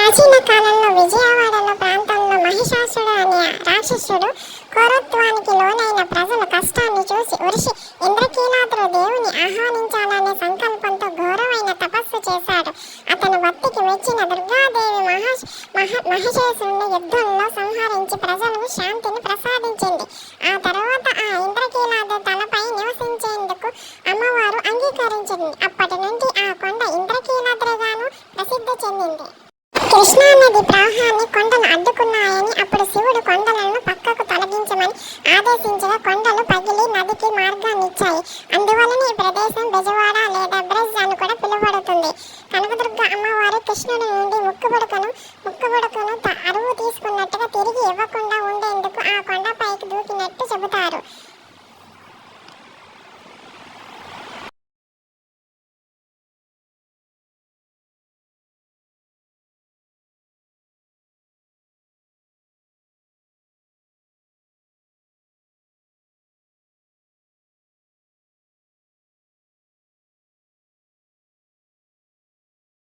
ప్రాచీన కాలంలో విజయవాడలో ప్రాంతంలో మహిషాసుడు అనే రాక్షసుడు క్రూరత్వానికి లోనైన ప్రజల కష్టాన్ని చూసి ఋషి ఇంద్రకీలాద్రు దేవుని ఆహ్వానించాలనే సంకల్పంతో ఘోరమైన తపస్సు చేశాడు. అతను భక్తికి మెచ్చిన దుర్గాదేవి మహిషాసురుని యుద్ధంలో సంహరించి ప్రజలకు శాంతిని ప్రసాదించింది. ఆ తర్వాత ఆ ఇంద్రకీలాద్రు తలపై నివసించేందుకు అమ్మవారు అంగీకరించింది. అప్పటి నుండి ఆ కొండ ఇంద్రకీలాద్రిగాను ప్రసిద్ధి చెందింది. కృష్ణానది ప్రవాహాన్ని కొండలు అడ్డుకున్నాయని అప్పుడు శివుడు కొండలను పక్కకు తొలగించమని ఆదేశించగా కొండలు పగిలి నదికి మార్గాన్నిచ్చాయి. అందువలన ఈ ప్రదేశం బెజవాడ లేదా బ్రజ్ అని కూడా పిలువబడుతుంది. కనకదుర్గ అమ్మవారు కృష్ణుడి నుండి ముక్కుపుడకను